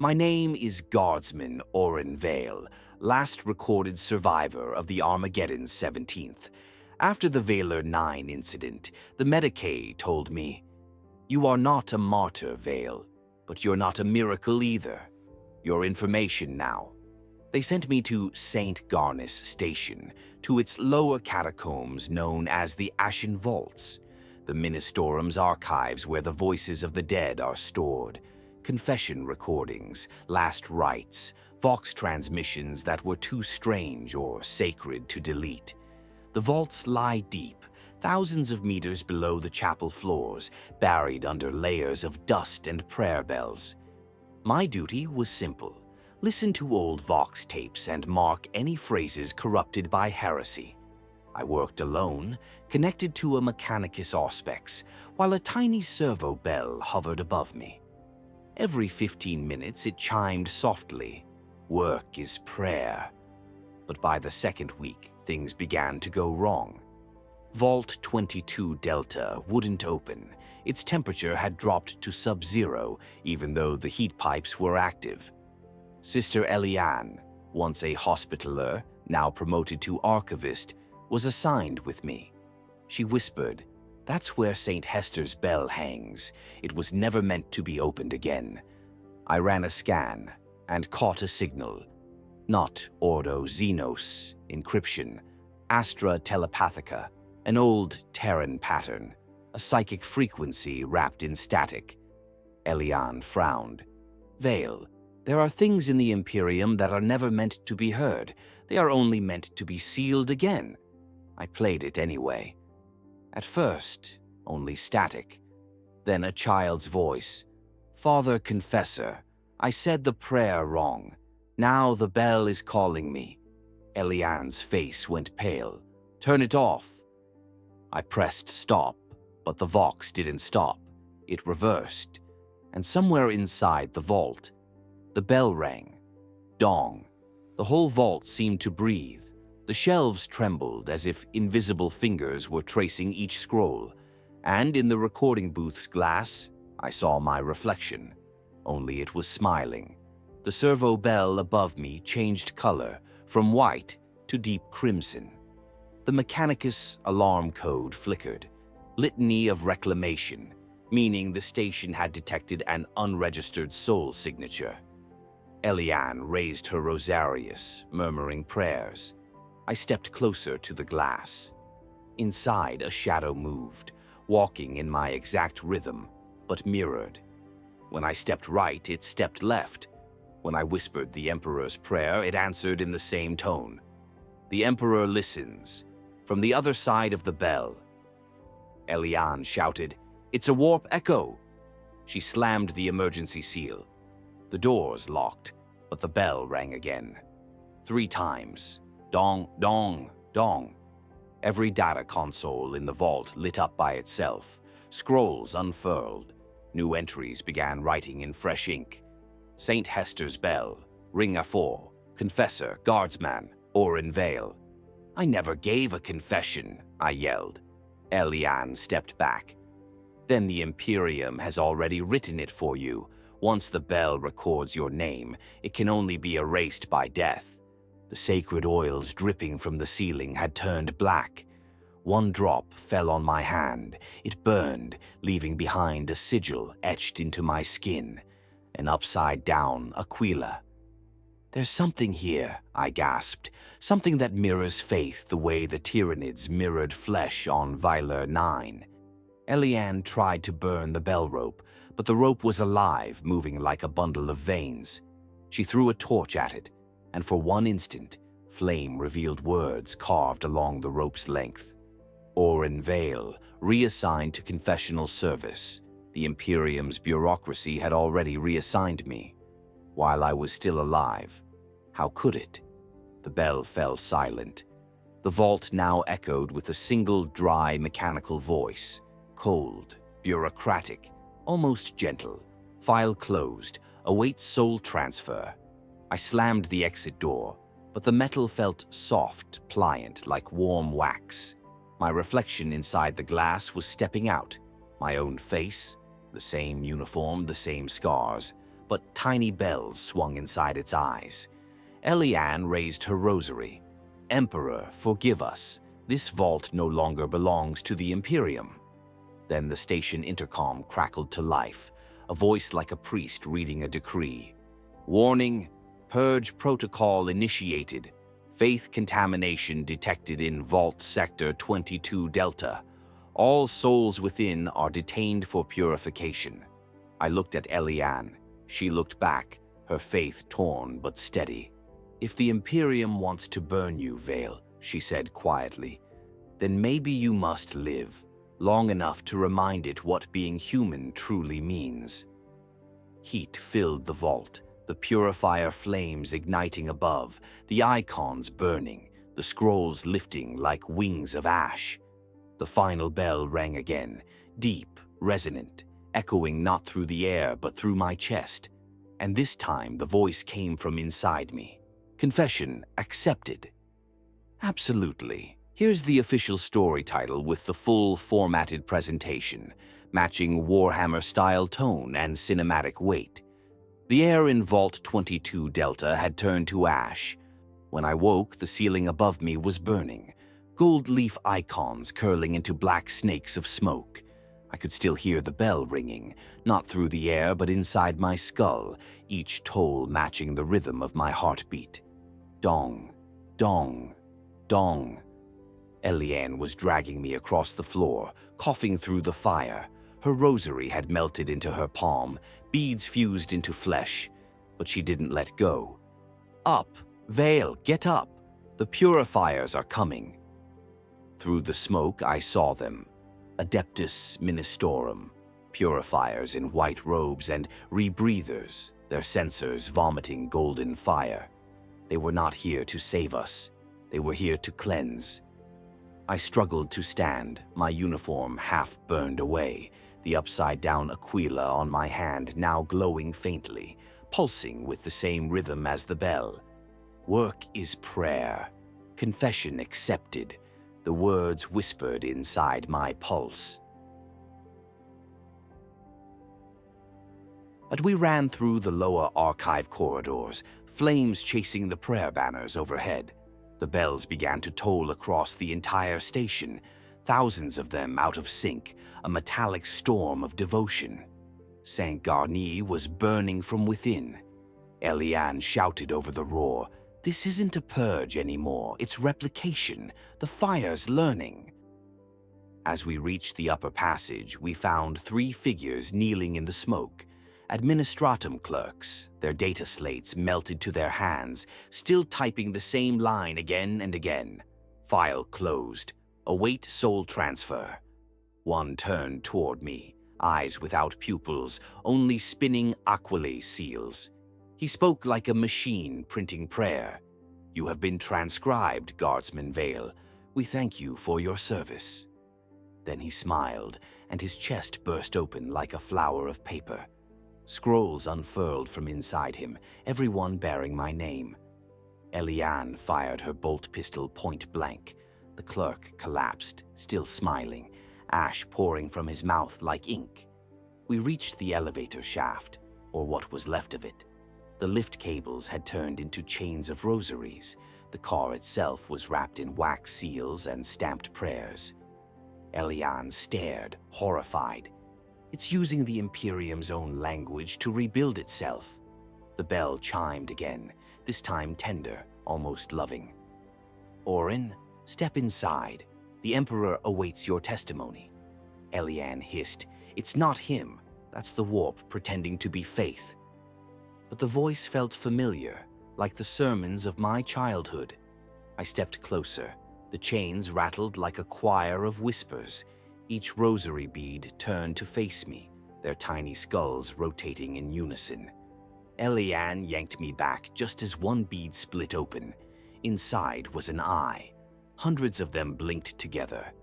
My name is Guardsman Oren Vale, last recorded survivor of the Armageddon 17th. After the Valor 9 incident, the Medicae told me, "You are not a martyr, Vale, but you're not a miracle either. Your information now." They sent me to St. Garnis Station, to its lower catacombs known as the Ashen Vaults, the Ministerum's archives where the voices of the dead are stored, confession recordings, last rites, Vox transmissions that were too strange or sacred to delete. The vaults lie deep, thousands of meters below the chapel floors, buried under layers of dust and prayer bells. My duty was simple. Listen to old Vox tapes and mark any phrases corrupted by heresy. I worked alone, connected to a Mechanicus Auspex, while a tiny servo bell hovered above me. Every 15 minutes it chimed softly. Work is prayer. But by the second week, things began to go wrong. Vault 22 Delta wouldn't open. Its temperature had dropped to sub-zero, even though the heat pipes were active. Sister Eliane, once a hospitaller, now promoted to archivist, was assigned with me. She whispered, "That's where St. Hester's bell hangs. It was never meant to be opened again." I ran a scan and caught a signal. Not Ordo Xenos encryption, Astra Telepathica, an old Terran pattern, a psychic frequency wrapped in static. Eliane frowned. "Vale, there are things in the Imperium that are never meant to be heard. They are only meant to be sealed again." I played it anyway. At first, only static. Then a child's voice. "Father Confessor, I said the prayer wrong. Now the bell is calling me." Eliane's face went pale. "Turn it off." I pressed stop, but the Vox didn't stop. It reversed. And somewhere inside the vault, the bell rang. Dong. The whole vault seemed to breathe. The shelves trembled as if invisible fingers were tracing each scroll. And in the recording booth's glass, I saw my reflection. Only it was smiling. The servo bell above me changed color from white to deep crimson. The Mechanicus alarm code flickered. Litany of reclamation, meaning the station had detected an unregistered soul signature. Eliane raised her rosarius, murmuring prayers. I stepped closer to the glass. Inside, a shadow moved, walking in my exact rhythm, but mirrored. When I stepped right, it stepped left. When I whispered the Emperor's prayer, it answered in the same tone. The Emperor listens. From the other side of the bell. Eliane shouted, "It's a warp echo!" She slammed the emergency seal. The doors locked, but the bell rang again. 3 times. Dong, dong, dong. Every data console in the vault lit up by itself. Scrolls unfurled. New entries began writing in fresh ink. St. Hester's bell, ring a 4, confessor, guardsman, Oren Vale. "I never gave a confession," I yelled. Eliane stepped back. "Then the Imperium has already written it for you. Once the bell records your name, it can only be erased by death." The sacred oils dripping from the ceiling had turned black. One drop fell on my hand. It burned, leaving behind a sigil etched into my skin, an upside-down aquila. "There's something here," I gasped, "something that mirrors faith the way the Tyranids mirrored flesh on Valor 9. Eliane tried to burn the bell rope, but the rope was alive, moving like a bundle of veins. She threw a torch at it, and for one instant, flame revealed words carved along the rope's length. Oren Vale, reassigned to confessional service. The Imperium's bureaucracy had already reassigned me. While I was still alive. How could it? The bell fell silent. The vault now echoed with a single dry mechanical voice. Cold, bureaucratic, almost gentle. File closed. Await soul transfer. I slammed the exit door, but the metal felt soft, pliant, like warm wax. My reflection inside the glass was stepping out. My own face, the same uniform, the same scars, but tiny bells swung inside its eyes. Eliane raised her rosary. "Emperor, forgive us. This vault no longer belongs to the Imperium." Then the station intercom crackled to life, a voice like a priest reading a decree. "Warning, purge protocol initiated. Faith contamination detected in Vault Sector 22 Delta. All souls within are detained for purification." I looked at Eliane. She looked back, her faith torn but steady. "If the Imperium wants to burn you, Vale," she said quietly, "then maybe you must live long enough to remind it what being human truly means." Heat filled the vault, the purifier flames igniting above, the icons burning, the scrolls lifting like wings of ash. The final bell rang again, deep, resonant, echoing not through the air but through my chest. And this time the voice came from inside me. "Confession accepted." Absolutely. Here's the official story title with the full formatted presentation, matching Warhammer-style tone and cinematic weight. The air in Vault 22 Delta had turned to ash. When I woke, the ceiling above me was burning, gold leaf icons curling into black snakes of smoke. I could still hear the bell ringing, not through the air but inside my skull, each toll matching the rhythm of my heartbeat. Dong, dong, dong. Eliane was dragging me across the floor, coughing through the fire. Her rosary had melted into her palm, beads fused into flesh, but she didn't let go. "Up, Vale, get up. The purifiers are coming." Through the smoke, I saw them. Adeptus Mechanicus, purifiers in white robes and rebreathers, their sensors vomiting golden fire. They were not here to save us. They were here to cleanse. I struggled to stand, my uniform half burned away, the upside-down aquila on my hand now glowing faintly, pulsing with the same rhythm as the bell. Work is prayer. Confession accepted. The words whispered inside my pulse. As we ran through the lower archive corridors, flames chasing the prayer banners overhead. The bells began to toll across the entire station, thousands of them out of sync, a metallic storm of devotion. Saint Garni was burning from within. Eliane shouted over the roar, "This isn't a purge anymore, it's replication. The fire's learning." As we reached the upper passage, we found 3 figures kneeling in the smoke. Administratum clerks, their data slates melted to their hands, still typing the same line again and again. File closed. Await soul transfer. One turned toward me, eyes without pupils, only spinning aquila seals. He spoke like a machine printing prayer. "You have been transcribed, Guardsman Vale. We thank you for your service." Then he smiled, and his chest burst open like a flower of paper. Scrolls unfurled from inside him, every one bearing my name. Eliane fired her bolt pistol point blank. The clerk collapsed, still smiling, ash pouring from his mouth like ink. We reached the elevator shaft, or what was left of it. The lift cables had turned into chains of rosaries. The car itself was wrapped in wax seals and stamped prayers. Eliane stared, horrified. It's using the Imperium's own language to rebuild itself. The bell chimed again, this time tender, almost loving. "Orin, step inside. The Emperor awaits your testimony." Eliane hissed, "It's not him. That's the warp pretending to be faith." But the voice felt familiar, like the sermons of my childhood. I stepped closer. The chains rattled like a choir of whispers. Each rosary bead turned to face me, their tiny skulls rotating in unison. Eliane yanked me back just as one bead split open. Inside was an eye. Hundreds of them blinked together.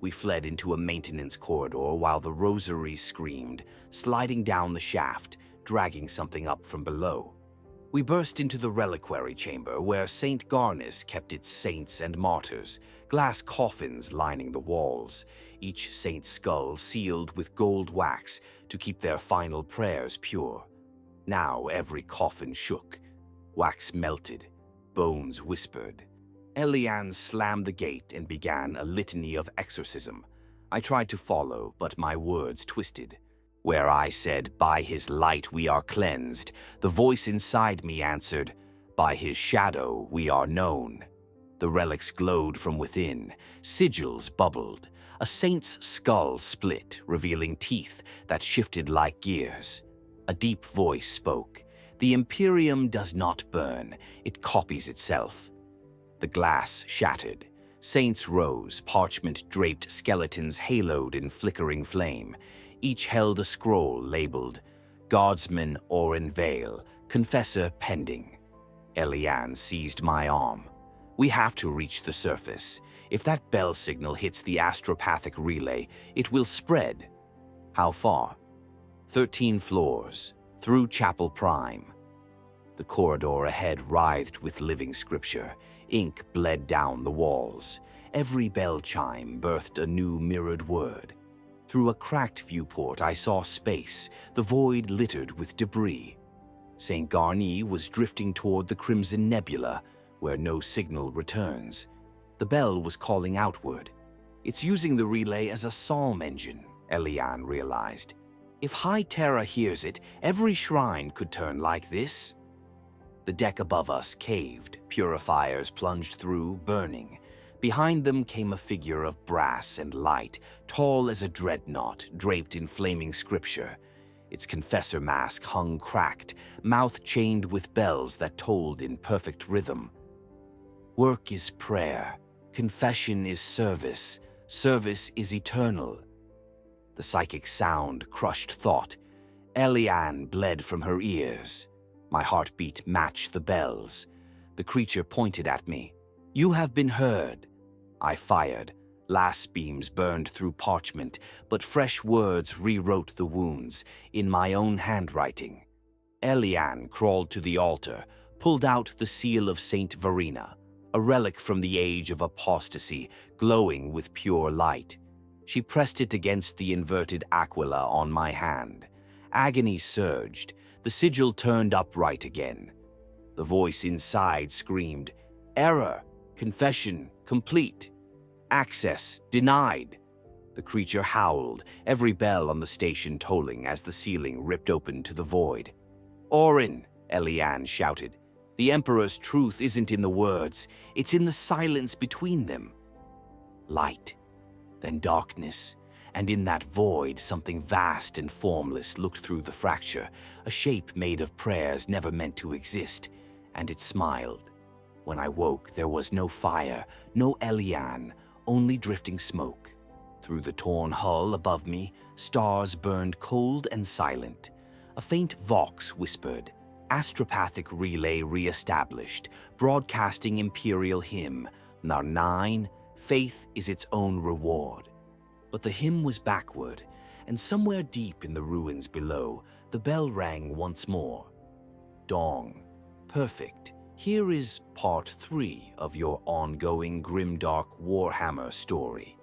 We fled into a maintenance corridor while the rosary screamed, sliding down the shaft, dragging something up from below. We burst into the reliquary chamber where St. Garnis kept its saints and martyrs, glass coffins lining the walls, each saint's skull sealed with gold wax to keep their final prayers pure. Now every coffin shook, wax melted, bones whispered. Elian slammed the gate and began a litany of exorcism. I tried to follow, but my words twisted. Where I said, "By his light we are cleansed," the voice inside me answered, "By his shadow we are known." The relics glowed from within, sigils bubbled. A saint's skull split, revealing teeth that shifted like gears. A deep voice spoke. "The Imperium does not burn, it copies itself." The glass shattered. Saints rose, parchment-draped skeletons haloed in flickering flame. Each held a scroll labeled, "Guardsman Oren Vale, Confessor Pending." Elian seized my arm. "We have to reach the surface. If that bell signal hits the astropathic relay, it will spread." "How far?" 13 floors, through Chapel Prime. The corridor ahead writhed with living scripture. Ink bled down the walls. Every bell chime birthed a new mirrored word. Through a cracked viewport, I saw space, the void littered with debris. St. Garni was drifting toward the Crimson Nebula, where no signal returns. The bell was calling outward. "It's using the relay as a psalm engine," Elian realized. "If High Terra hears it, every shrine could turn like this." The deck above us caved, purifiers plunged through, burning. Behind them came a figure of brass and light, tall as a dreadnought, draped in flaming scripture. Its confessor mask hung cracked, mouth chained with bells that tolled in perfect rhythm. "Work is prayer, confession is service, service is eternal." The psychic sound crushed thought. Elian bled from her ears. My heartbeat matched the bells. The creature pointed at me. "You have been heard." I fired. Las beams burned through parchment, but fresh words rewrote the wounds in my own handwriting. Elian crawled to the altar, pulled out the seal of Saint Verena, a relic from the age of apostasy, glowing with pure light. She pressed it against the inverted aquila on my hand. Agony surged. The sigil turned upright again. The voice inside screamed, "Error! Confession complete! Access denied!" The creature howled, every bell on the station tolling as the ceiling ripped open to the void. "Orin!" Elian shouted. "The Emperor's truth isn't in the words, it's in the silence between them." Light, then darkness, and in that void something vast and formless looked through the fracture, a shape made of prayers never meant to exist, and it smiled. When I woke, there was no fire, no Elian, only drifting smoke. Through the torn hull above me, stars burned cold and silent. A faint vox whispered, "Astropathic relay re-established, broadcasting Imperial hymn, Nar9, faith is its own reward." But the hymn was backward, and somewhere deep in the ruins below, the bell rang once more. "Dong, perfect. Here is part 3 of your ongoing grimdark Warhammer story.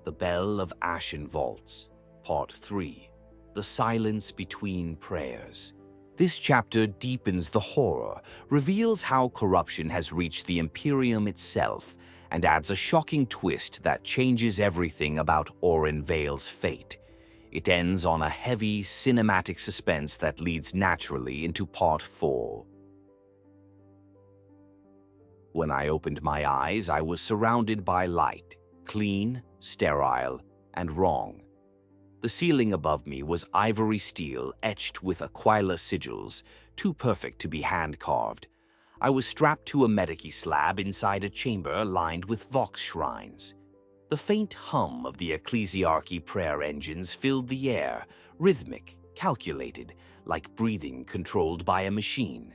The Bell of Ashen Vaults, Part 3, The Silence Between Prayers." This chapter deepens the horror, reveals how corruption has reached the Imperium itself, and adds a shocking twist that changes everything about Oren Vale's fate. It ends on a heavy, cinematic suspense that leads naturally into Part 4. When I opened my eyes, I was surrounded by light, clean, sterile, and wrong. The ceiling above me was ivory steel etched with Aquila sigils, too perfect to be hand-carved. I was strapped to a medici slab inside a chamber lined with vox shrines. The faint hum of the ecclesiarchy prayer engines filled the air, rhythmic, calculated, like breathing controlled by a machine.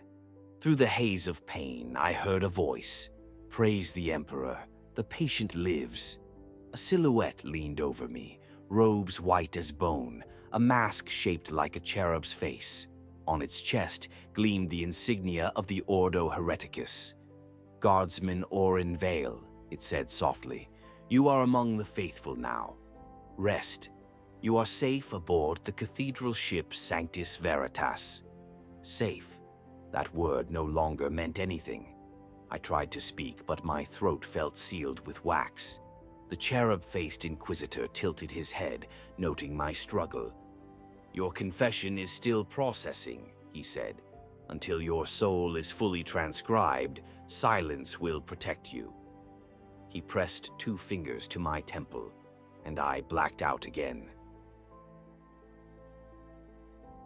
Through the haze of pain, I heard a voice. "Praise the Emperor, the patient lives." A silhouette leaned over me, robes white as bone, a mask shaped like a cherub's face. On its chest gleamed the insignia of the Ordo Hereticus. "Guardsman Oren Vale," it said softly. "You are among the faithful now. Rest. You are safe aboard the cathedral ship Sanctus Veritas." Safe. That word no longer meant anything. I tried to speak, but my throat felt sealed with wax. The cherub-faced Inquisitor tilted his head, noting my struggle. "Your confession is still processing," he said. "Until your soul is fully transcribed, silence will protect you." He pressed 2 fingers to my temple, and I blacked out again.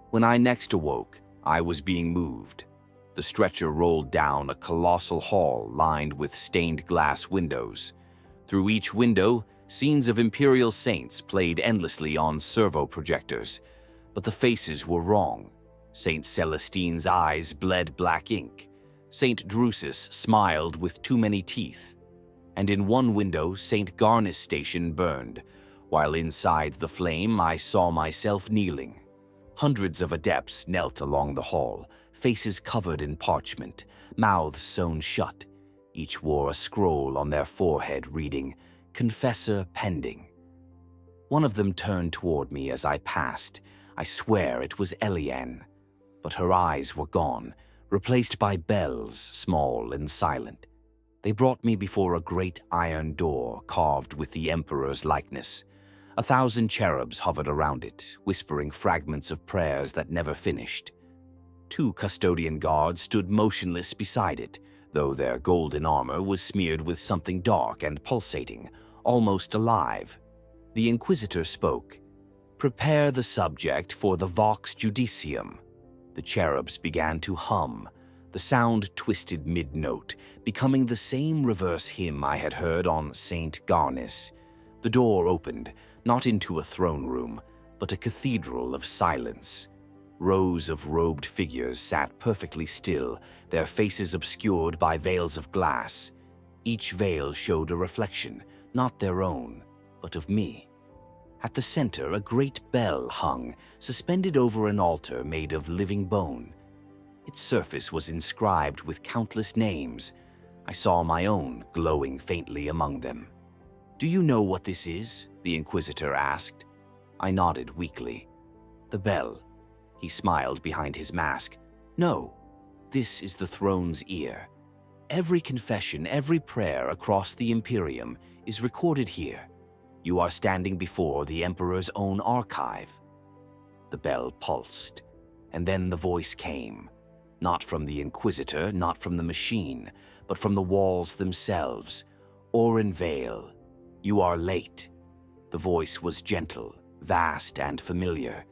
When I next awoke, I was being moved. The stretcher rolled down a colossal hall lined with stained glass windows. Through each window, scenes of Imperial saints played endlessly on servo projectors. But the faces were wrong. Saint Celestine's eyes bled black ink. Saint Drusus smiled with too many teeth. And in one window, Saint Garnus' station burned, while inside the flame I saw myself kneeling. Hundreds of adepts knelt along the hall, faces covered in parchment, mouths sewn shut. Each wore a scroll on their forehead reading, "Confessor pending." One of them turned toward me as I passed. I swear it was Eliane, but her eyes were gone, replaced by bells, small and silent. They brought me before a great iron door carved with the Emperor's likeness. 1,000 cherubs hovered around it, whispering fragments of prayers that never finished. 2 custodian guards stood motionless beside it, though their golden armor was smeared with something dark and pulsating, almost alive. The Inquisitor spoke. "Prepare the subject for the Vox Judicium." The cherubs began to hum. The sound twisted mid-note, becoming the same reverse hymn I had heard on St. Garnus. The door opened, not into a throne room, but a cathedral of silence. Rows of robed figures sat perfectly still, their faces obscured by veils of glass. Each veil showed a reflection, not their own, but of me. At the center, a great bell hung, suspended over an altar made of living bone. Its surface was inscribed with countless names. I saw my own glowing faintly among them. "Do you know what this is?" the Inquisitor asked. I nodded weakly. "The bell." He smiled behind his mask. "No, this is the throne's ear. Every confession, every prayer across the Imperium is recorded here. You are standing before the Emperor's own archive." The bell pulsed, and then the voice came. Not from the Inquisitor, not from the machine, but from the walls themselves. "Oren Vale, you are late." The voice was gentle, vast, and familiar.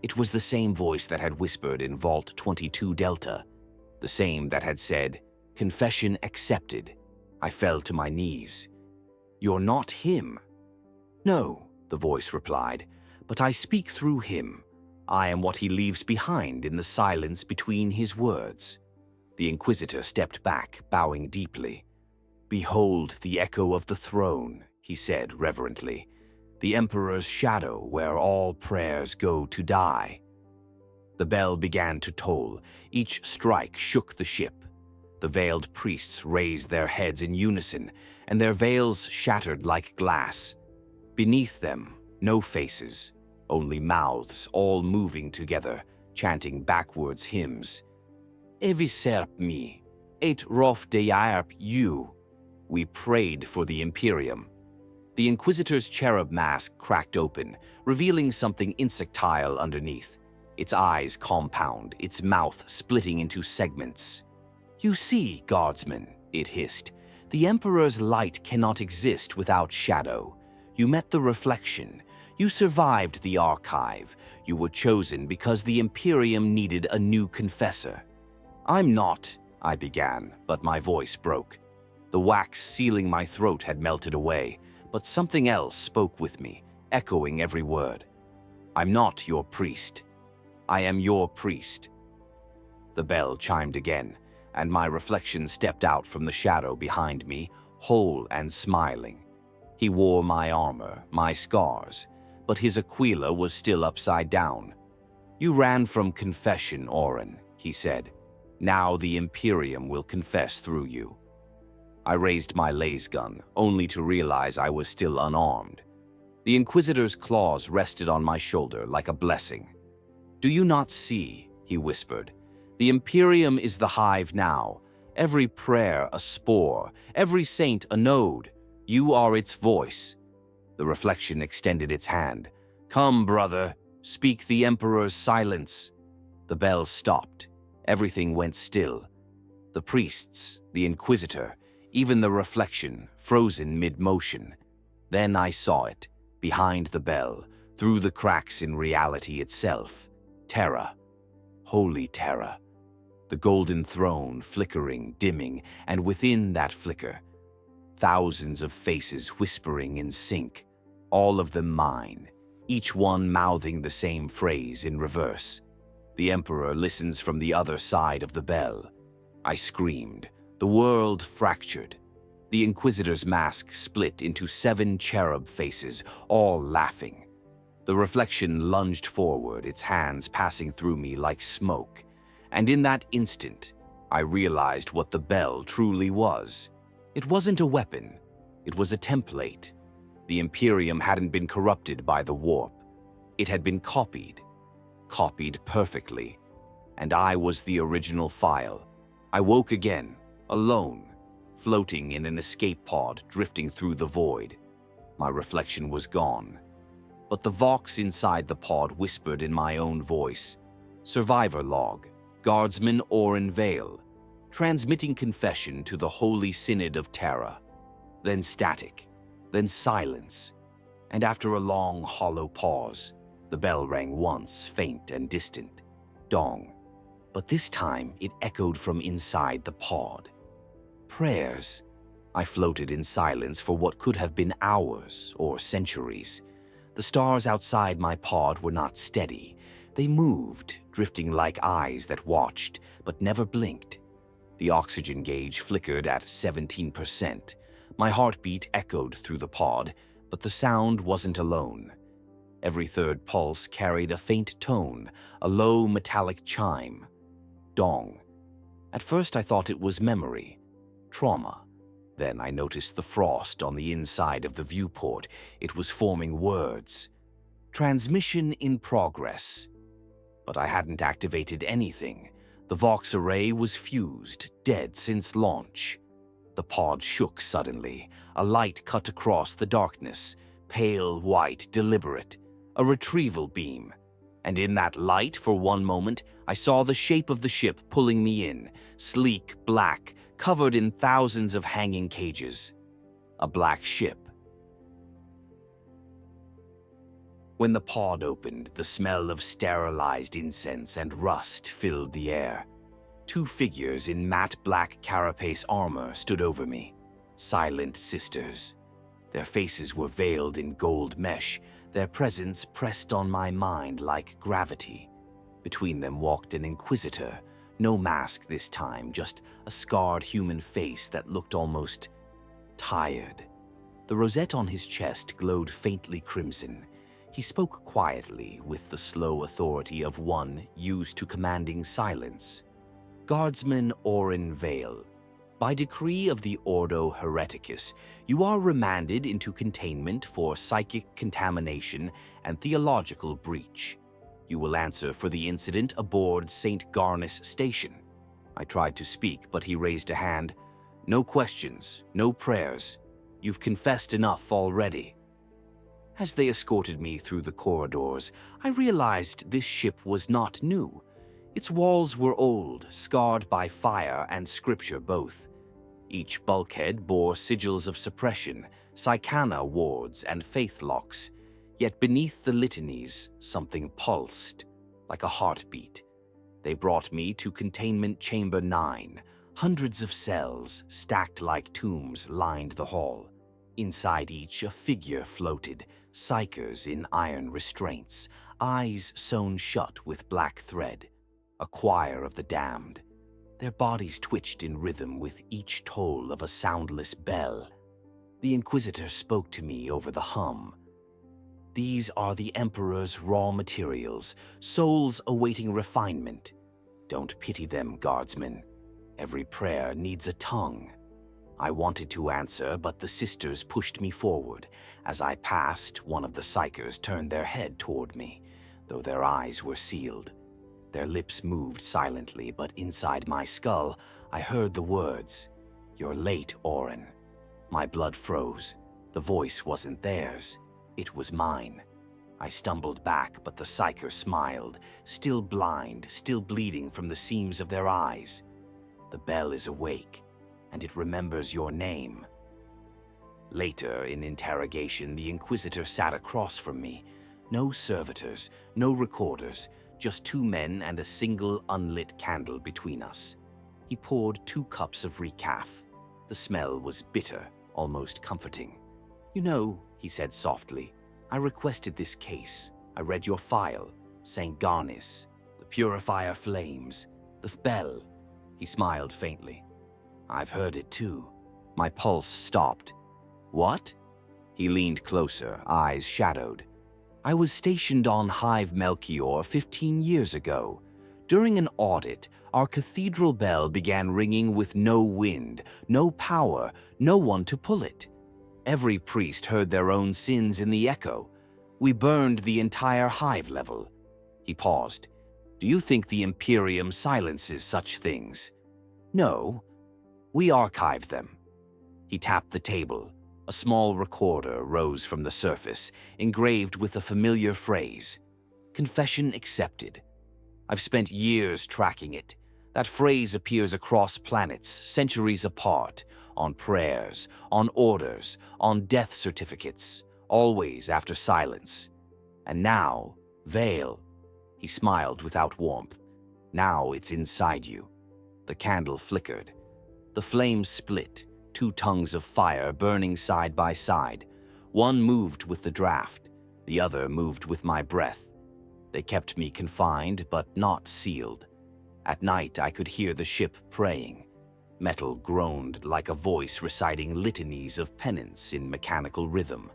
It was the same voice that had whispered in Vault 22 Delta, the same that had said, "Confession accepted." I fell to my knees. "You're not him." "No," the voice replied, "but I speak through him. I am what he leaves behind in the silence between his words." The Inquisitor stepped back, bowing deeply. "Behold the echo of the throne," he said reverently. "The Emperor's shadow where all prayers go to die." The bell began to toll. Each strike shook the ship. The veiled priests raised their heads in unison, and their veils shattered like glass. Beneath them, no faces, only mouths, all moving together, chanting backwards hymns. "Eviserp me, et rof dearp you." We prayed for the Imperium. The Inquisitor's cherub mask cracked open, revealing something insectile underneath. Its eyes compound, its mouth splitting into segments. "You see, guardsman," it hissed, "the Emperor's light cannot exist without shadow. You met the reflection. You survived the archive. You were chosen because the Imperium needed a new confessor." "I'm not," I began, but my voice broke. The wax sealing my throat had melted away, but something else spoke with me, echoing every word. "I'm not your priest. I am your priest." The bell chimed again, and my reflection stepped out from the shadow behind me, whole and smiling. He wore my armor, my scars, but his Aquila was still upside down. "You ran from confession, Oren," he said. "Now the Imperium will confess through you." I raised my laser gun, only to realize I was still unarmed. The Inquisitor's claws rested on my shoulder like a blessing. "Do you not see," he whispered, The Imperium is the hive now, every prayer a spore, every saint a node. You are its voice. The reflection extended its hand. Come, brother, speak the Emperor's silence. The bell stopped. Everything went still. The priests, the Inquisitor, even the reflection, frozen mid-motion. Then I saw it, behind the bell, through the cracks in reality itself. Terra. Holy Terra. The golden throne flickering, dimming, and within that flicker, thousands of faces whispering in sync, all of them mine, each one mouthing the same phrase in reverse. The Emperor listens from the other side of the bell. I screamed. The world fractured. The Inquisitor's mask split into 7 cherub faces, all laughing. The reflection lunged forward, its hands passing through me like smoke. And in that instant, I realized what the bell truly was. It wasn't a weapon. It was a template. The Imperium hadn't been corrupted by the warp. It had been copied perfectly. And I was the original file. I woke again, alone, floating in an escape pod drifting through the void. My reflection was gone. But the vox inside the pod whispered in my own voice. Survivor log, Guardsman Oren Vale, transmitting confession to the Holy Synod of Terra. Then static, then silence. And after a long, hollow pause, the bell rang once, faint and distant. Dong. But this time it echoed from inside the pod. Prayers. I floated in silence for what could have been hours or centuries. The stars outside my pod were not steady. They moved, drifting like eyes that watched, but never blinked. The oxygen gauge flickered at 17%. My heartbeat echoed through the pod, but the sound wasn't alone. Every third pulse carried a faint tone, a low metallic chime. Dong. At first I thought it was memory, trauma. Then I noticed the frost on the inside of the viewport. It was forming words. Transmission in progress. But I hadn't activated anything. The Vox array was fused, dead since launch. The pod shook suddenly. A light cut across the darkness. Pale, white, deliberate. A retrieval beam. And in that light, for one moment, I saw the shape of the ship pulling me in. Sleek, black, covered in thousands of hanging cages. A black ship. When the pod opened, the smell of sterilized incense and rust filled the air. 2 figures in matte black carapace armor stood over me. Silent sisters. Their faces were veiled in gold mesh, their presence pressed on my mind like gravity. Between them walked an Inquisitor. No mask this time, just a scarred human face that looked almost tired. The rosette on his chest glowed faintly crimson. He spoke quietly, with the slow authority of one used to commanding silence. Guardsman Oren Vale, by decree of the Ordo Hereticus, you are remanded into containment for psychic contamination and theological breach. You will answer for the incident aboard St. Garnus Station. I tried to speak, but he raised a hand. No questions, no prayers. You've confessed enough already. As they escorted me through the corridors, I realized this ship was not new. Its walls were old, scarred by fire and scripture both. Each bulkhead bore sigils of suppression, psychana wards, and faith locks. Yet beneath the litanies, something pulsed, like a heartbeat. They brought me to Containment Chamber 9. Hundreds of cells, stacked like tombs, lined the hall. Inside each, a figure floated, psychers in iron restraints, eyes sewn shut with black thread. A choir of the damned. Their bodies twitched in rhythm with each toll of a soundless bell. The Inquisitor spoke to me over the hum. These are the Emperor's raw materials, souls awaiting refinement. Don't pity them, guardsmen. Every prayer needs a tongue. I wanted to answer, but the sisters pushed me forward. As I passed, one of the psychers turned their head toward me, though their eyes were sealed. Their lips moved silently, but inside my skull, I heard the words, "You're late, Orin." My blood froze. The voice wasn't theirs. It was mine. I stumbled back, but the psyker smiled, still blind, still bleeding from the seams of their eyes. "The bell is awake, and it remembers your name." Later, in interrogation, the Inquisitor sat across from me. No servitors, no recorders, just two men and a single unlit candle between us. He poured 2 cups of recaf. The smell was bitter, almost comforting. "You know," he said softly, "I requested this case. I read your file. St. Garnis, the purifier flames, the bell." He smiled faintly. "I've heard it too." My pulse stopped. "What?" He leaned closer, eyes shadowed. "I was stationed on Hive Melchior 15 years ago. During an audit, our cathedral bell began ringing with no wind, no power, no one to pull it. Every priest heard their own sins in the echo. We burned the entire Hive level." He paused. "Do you think the Imperium silences such things?" "No. We archive them." He tapped the table. A small recorder rose from the surface, engraved with a familiar phrase, "Confession accepted." I've spent years tracking it. That phrase appears across planets, centuries apart, on prayers, on orders, on death certificates, always after silence. And now, Vale. He smiled without warmth. "Now it's inside you." The candle flickered. The flames split, 2 tongues of fire burning side by side. One moved with the draft, the other moved with my breath. They kept me confined, but not sealed. At night, I could hear the ship praying. Metal groaned like a voice reciting litanies of penance in mechanical rhythm.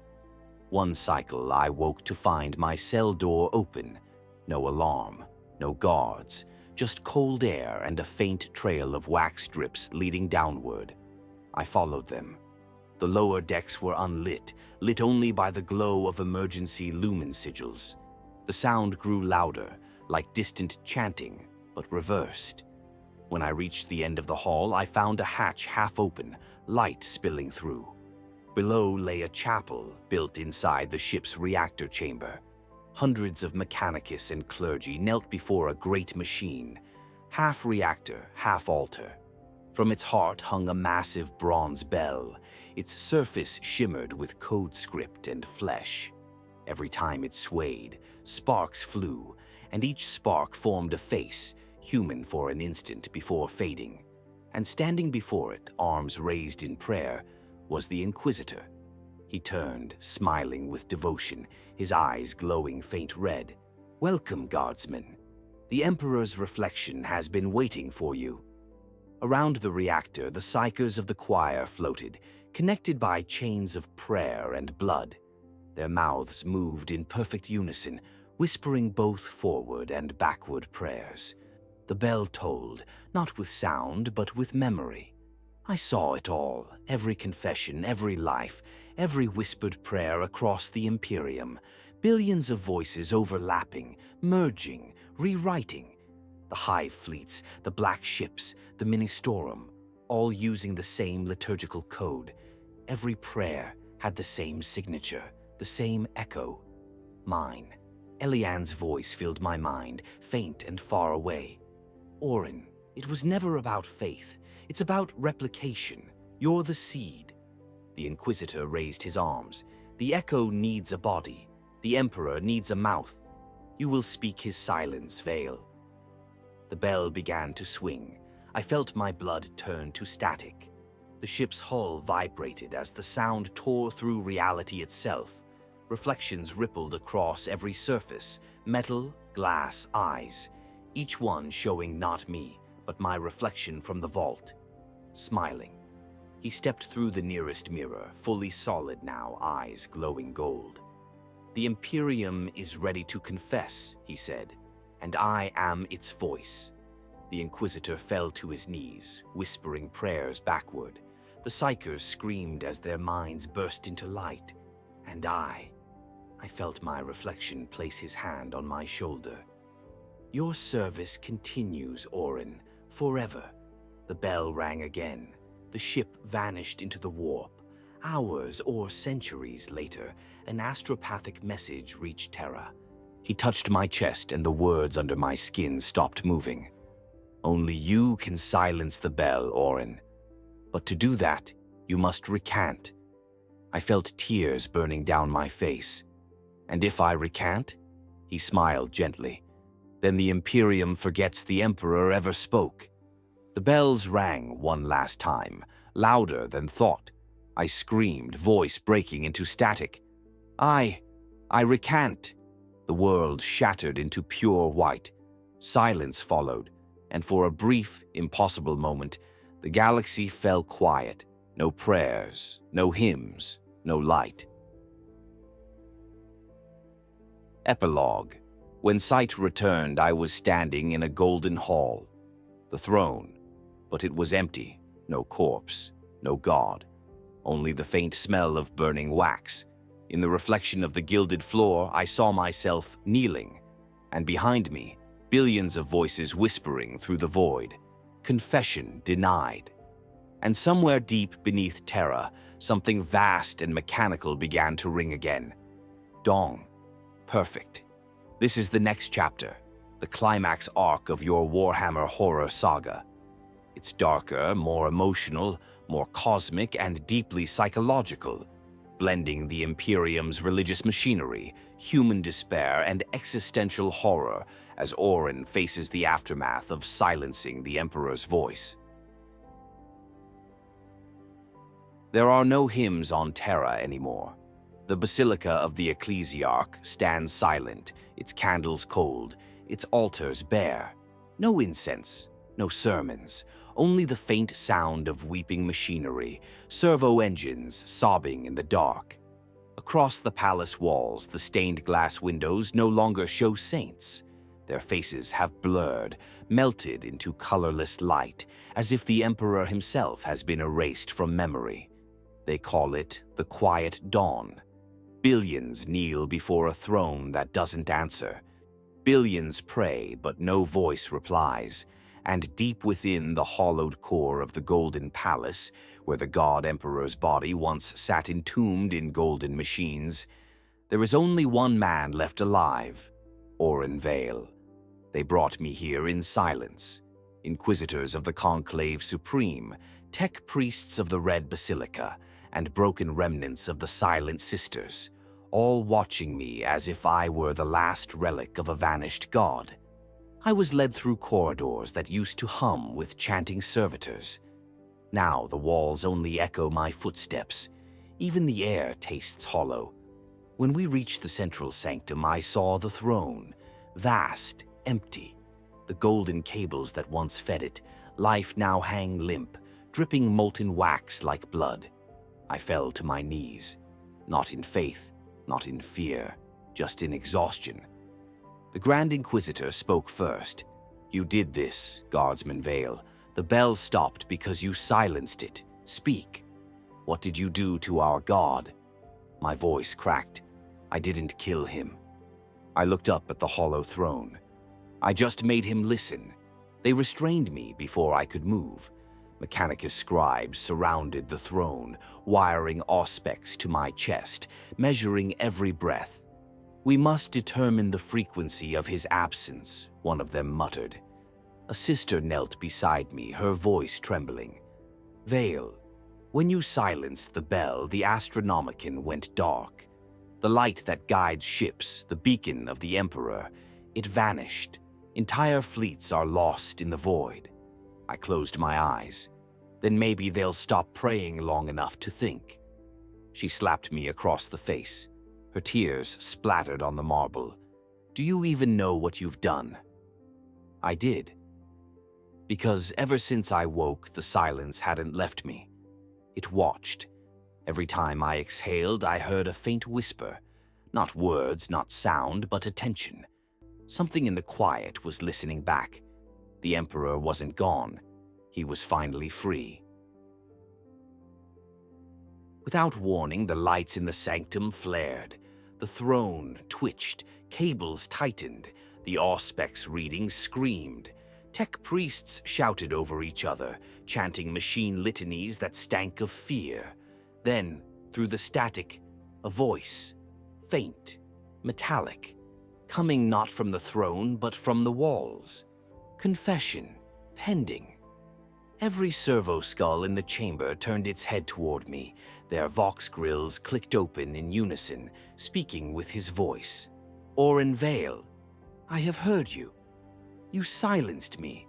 One cycle, I woke to find my cell door open. No alarm, no guards, just cold air and a faint trail of wax drips leading downward. I followed them. The lower decks were unlit, lit only by the glow of emergency lumen sigils. The sound grew louder, like distant chanting, but reversed. When I reached the end of the hall, I found a hatch half open, light spilling through. Below lay a chapel built inside the ship's reactor chamber. Hundreds of Mechanicus and clergy knelt before a great machine, half reactor, half altar. From its heart hung a massive bronze bell. Its surface shimmered with code script and flesh. Every time it swayed, sparks flew, and each spark formed a face, human for an instant before fading. And standing before it, arms raised in prayer, was the Inquisitor. He turned, smiling with devotion, his eyes glowing faint red. "Welcome, guardsmen. The Emperor's reflection has been waiting for you." Around the reactor, the psychers of the choir floated, connected by chains of prayer and blood. Their mouths moved in perfect unison, whispering both forward and backward prayers. The bell tolled, not with sound, but with memory. I saw it all, every confession, every life, every whispered prayer across the Imperium, billions of voices overlapping, merging, rewriting. The Hive fleets, the black ships, the Ministorum, all using the same liturgical code. Every prayer had the same signature, the same echo. Mine. Elian's voice filled my mind, faint and far away. "Orin, it was never about faith. It's about replication. You're the seed." The Inquisitor raised his arms. "The echo needs a body. The Emperor needs a mouth. You will speak his silence, Vale." The bell began to swing. I felt my blood turn to static. The ship's hull vibrated as the sound tore through reality itself. Reflections rippled across every surface, metal, glass, eyes, each one showing not me, but my reflection from the vault. Smiling. He stepped through the nearest mirror, fully solid now, eyes glowing gold. "The Imperium is ready to confess," he said, "and I am its voice." The Inquisitor fell to his knees, whispering prayers backward. The psychers screamed as their minds burst into light. And I felt my reflection place his hand on my shoulder. Your service continues, Orin, forever. The bell rang again. The ship vanished into the warp. Hours or centuries later, an astropathic message reached Terra. He touched my chest and the words under my skin stopped moving. Only you can silence the bell, Orin. But to do that, you must recant. I felt tears burning down my face. And if I recant? He smiled gently. Then the Imperium forgets the Emperor ever spoke. The bells rang one last time, louder than thought. I screamed, voice breaking into static. I recant. The world shattered into pure white. Silence followed, and for a brief, impossible moment, the galaxy fell quiet. No prayers, no hymns, no light. Epilogue. When sight returned, I was standing in a golden hall. The throne, but it was empty. No corpse, no god. Only the faint smell of burning wax. In the reflection of the gilded floor, I saw myself kneeling, and behind me, billions of voices whispering through the void. Confession denied. And somewhere deep beneath Terra, something vast and mechanical began to ring again. Dong. Perfect. This is the next chapter, the climax arc of your Warhammer horror saga. It's darker, more emotional, more cosmic, and deeply psychological, blending the Imperium's religious machinery, human despair, and existential horror as Orin faces the aftermath of silencing the Emperor's voice. There are no hymns on Terra anymore. The Basilica of the Ecclesiarch stands silent, its candles cold, its altars bare. No incense, no sermons, only the faint sound of weeping machinery, servo engines sobbing in the dark. Across the palace walls, the stained glass windows no longer show saints. Their faces have blurred, melted into colorless light, as if the Emperor himself has been erased from memory. They call it the Quiet Dawn. Billions kneel before a throne that doesn't answer. Billions pray, but no voice replies. And deep within the hollowed core of the Golden Palace, where the God Emperor's body once sat entombed in golden machines, there is only one man left alive, Orin Vale. They brought me here in silence. Inquisitors of the Conclave Supreme, tech priests of the Red Basilica, and broken remnants of the Silent Sisters, all watching me as if I were the last relic of a vanished god. I was led through corridors that used to hum with chanting servitors. Now the walls only echo my footsteps. Even the air tastes hollow. When we reached the central sanctum, I saw the throne, vast, empty. The golden cables that once fed it, life now hang limp, dripping molten wax like blood. I fell to my knees, not in faith, not in fear, just in exhaustion. The Grand Inquisitor spoke first. You did this, Guardsman Vale. The bell stopped because you silenced it. Speak. What did you do to our god? My voice cracked. I didn't kill him. I looked up at the hollow throne. I just made him listen. They restrained me before I could move. Mechanicus scribes surrounded the throne, wiring auspex to my chest, measuring every breath. We must determine the frequency of his absence, one of them muttered. A sister knelt beside me, her voice trembling. Vale, when you silenced the bell, the Astronomicon went dark. The light that guides ships, the beacon of the Emperor, it vanished. Entire fleets are lost in the void. I closed my eyes. Then maybe they'll stop praying long enough to think. She slapped me across the face. Her tears splattered on the marble. Do you even know what you've done? I did. Because ever since I woke, the silence hadn't left me. It watched. Every time I exhaled, I heard a faint whisper. Not words, not sound, but attention. Something in the quiet was listening back. The Emperor wasn't gone. He was finally free. Without warning, the lights in the sanctum flared. The throne twitched, cables tightened. The Auspex reading screamed. Tech priests shouted over each other, chanting machine litanies that stank of fear. Then, through the static, a voice, faint, metallic, coming not from the throne but from the walls. Confession, pending. Every servo skull in the chamber turned its head toward me. Their vox grills clicked open in unison, speaking with his voice. Oren Vale, I have heard you. You silenced me,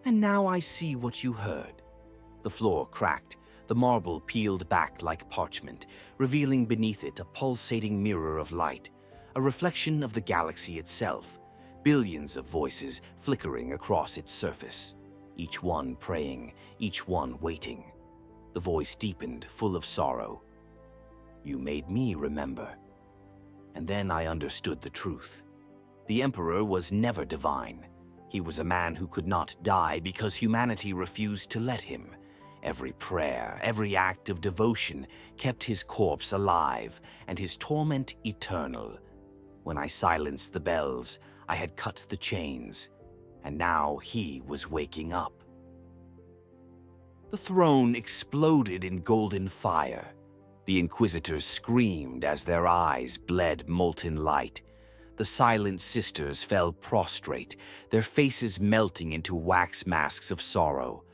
and now I see what you heard. The floor cracked, the marble peeled back like parchment, revealing beneath it a pulsating mirror of light, a reflection of the galaxy itself, billions of voices flickering across its surface, each one praying, each one waiting. The voice deepened, full of sorrow. You made me remember. And then I understood the truth. The Emperor was never divine. He was a man who could not die because humanity refused to let him. Every prayer, every act of devotion kept his corpse alive and his torment eternal. When I silenced the bells, I had cut the chains, and now he was waking up. The throne exploded in golden fire. The Inquisitors screamed as their eyes bled molten light. The silent sisters fell prostrate, their faces melting into wax masks of sorrow.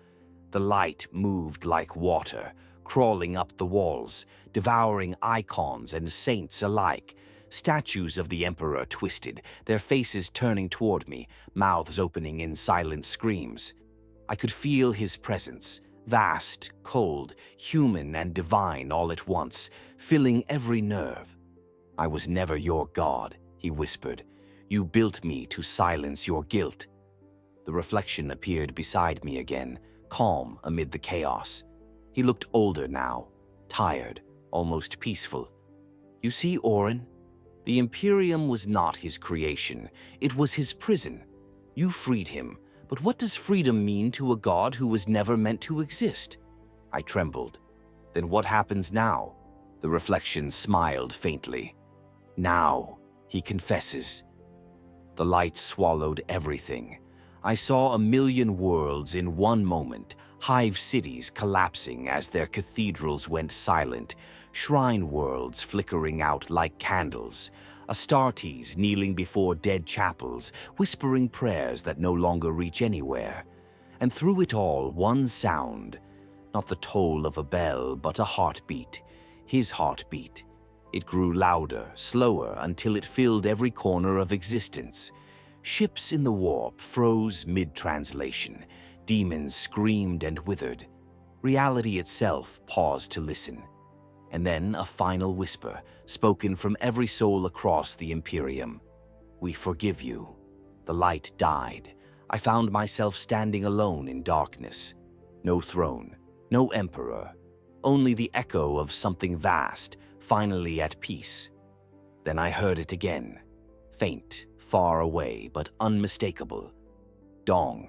The light moved like water, crawling up the walls, devouring icons and saints alike. Statues of the Emperor twisted, their faces turning toward me, mouths opening in silent screams. I could feel his presence, vast, cold, human and divine all at once, filling every nerve. I was never your god, he whispered. You built me to silence your guilt. The reflection appeared beside me again, calm amid the chaos. He looked older now, tired, almost peaceful. You see, Oren, the Imperium was not his creation. It was his prison. You freed him, but what does freedom mean to a god who was never meant to exist? I trembled. Then what happens now? The reflection smiled faintly. Now, he confesses. The light swallowed everything. I saw a million worlds in one moment, Hive Cities collapsing as their cathedrals went silent, shrine worlds flickering out like candles, Astartes kneeling before dead chapels, whispering prayers that no longer reach anywhere. And through it all, one sound, not the toll of a bell, but a heartbeat, his heartbeat. It grew louder, slower, until it filled every corner of existence. Ships in the warp froze mid-translation. Demons screamed and withered. Reality itself paused to listen. And then a final whisper, spoken from every soul across the Imperium. We forgive you. The light died. I found myself standing alone in darkness. No throne, no emperor, only the echo of something vast, finally at peace. Then I heard it again, faint, far away, but unmistakable. Dong,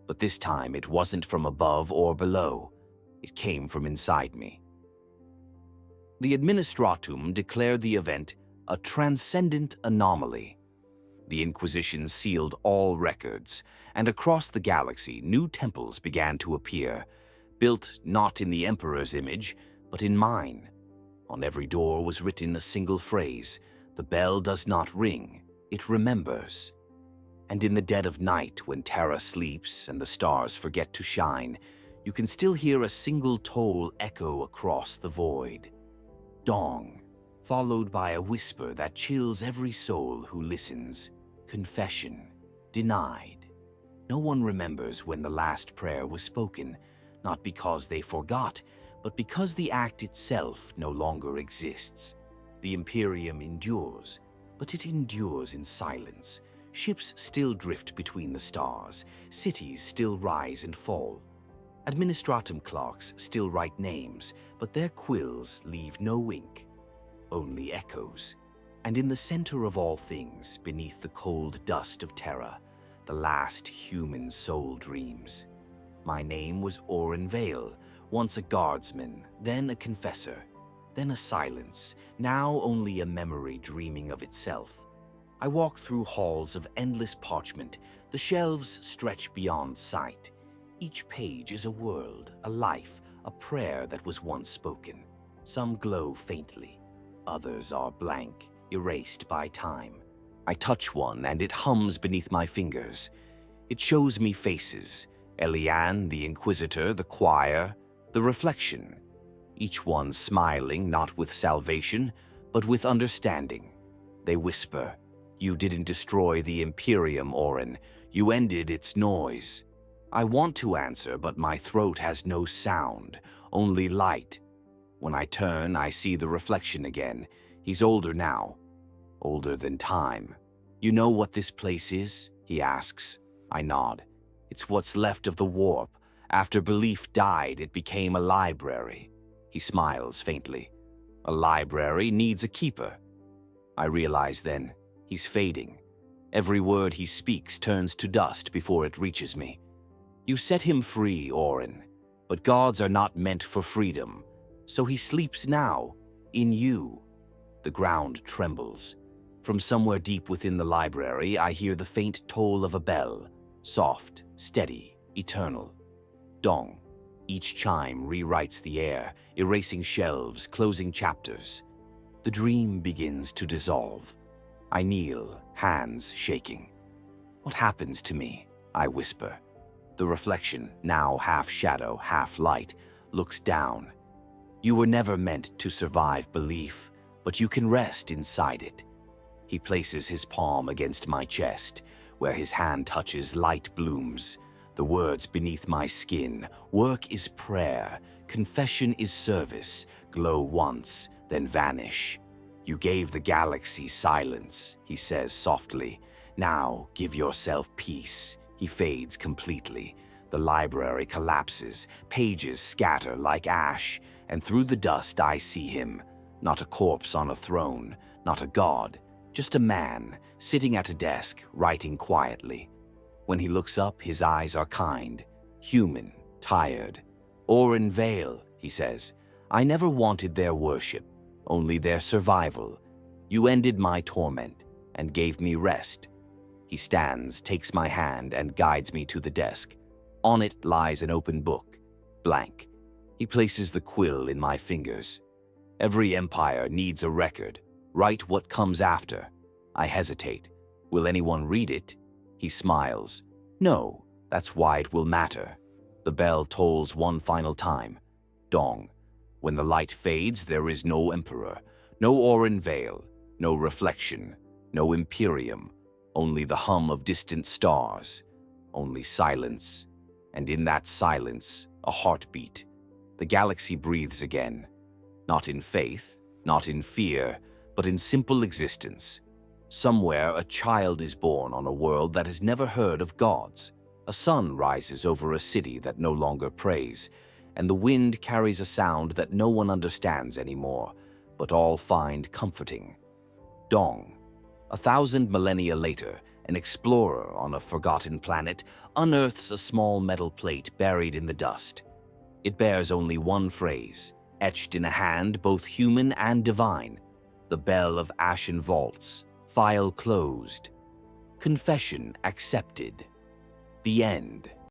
but this time it wasn't from above or below. It came from inside me. The Administratum declared the event a transcendent anomaly. The Inquisition sealed all records, and across the galaxy new temples began to appear, built not in the Emperor's image, but in mine. On every door was written a single phrase: the bell does not ring, it remembers. And in the dead of night, when Terra sleeps and the stars forget to shine, you can still hear a single toll echo across the void. Dong, followed by a whisper that chills every soul who listens. Confession, denied. No one remembers when the last prayer was spoken, not because they forgot, but because the act itself no longer exists. The Imperium endures, but it endures in silence. Ships still drift between the stars, cities still rise and fall. Administratum clerks still write names, but their quills leave no ink, only echoes. And in the center of all things, beneath the cold dust of Terra, the last human soul dreams. My name was Oren Vale, once a guardsman, then a confessor, then a silence, now only a memory dreaming of itself. I walk through halls of endless parchment. The shelves stretch beyond sight. Each page is a world, a life, a prayer that was once spoken. Some glow faintly. Others are blank, erased by time. I touch one and it hums beneath my fingers. It shows me faces. Eliane, the Inquisitor, the choir, the reflection. Each one smiling, not with salvation, but with understanding. They whisper, "You didn't destroy the Imperium, Orin. You ended its noise." I want to answer, but my throat has no sound, only light. When I turn, I see the reflection again. He's older now, older than time. "You know what this place is?" he asks. I nod. "It's what's left of the warp. After belief died, it became a library." He smiles faintly. "A library needs a keeper." I realize then, he's fading. Every word he speaks turns to dust before it reaches me. "You set him free, Orin, but gods are not meant for freedom. So he sleeps now, in you." The ground trembles. From somewhere deep within the library, I hear the faint toll of a bell, soft, steady, eternal. Dong. Each chime rewrites the air, erasing shelves, closing chapters. The dream begins to dissolve. I kneel, hands shaking. "What happens to me?" I whisper. The reflection, now half shadow, half light, looks down. "You were never meant to survive belief, but you can rest inside it." He places his palm against my chest. Where his hand touches, light blooms. The words beneath my skin. Work is prayer. Confession is service. Glow once, then vanish. "You gave the galaxy silence," he says softly. "Now give yourself peace." He fades completely. The library collapses. Pages scatter like ash. And through the dust I see him. Not a corpse on a throne. Not a god. Just a man, sitting at a desk, writing quietly. When he looks up, his eyes are kind, human, tired. "Orin Vale," he says, "I never wanted their worship, only their survival. You ended my torment and gave me rest." He stands, takes my hand, and guides me to the desk. On it lies an open book, blank. He places the quill in my fingers. "Every empire needs a record. Write what comes after." I hesitate. "Will anyone read it?" He smiles. "No, that's why it will matter." The bell tolls one final time. Dong. When the light fades, there is no emperor, no Orin Vale, no reflection, no Imperium, only the hum of distant stars, only silence. And in that silence, a heartbeat. The galaxy breathes again. Not in faith, not in fear, but in simple existence. Somewhere a child is born on a world that has never heard of gods. A sun rises over a city that no longer prays, and the wind carries a sound that no one understands anymore, but all find comforting. Dong. 1,000 millennia later, an explorer on a forgotten planet unearths a small metal plate buried in the dust. It bears only one phrase, etched in a hand both human and divine. The bell of Ashen vaults, file closed. Confession accepted. The end.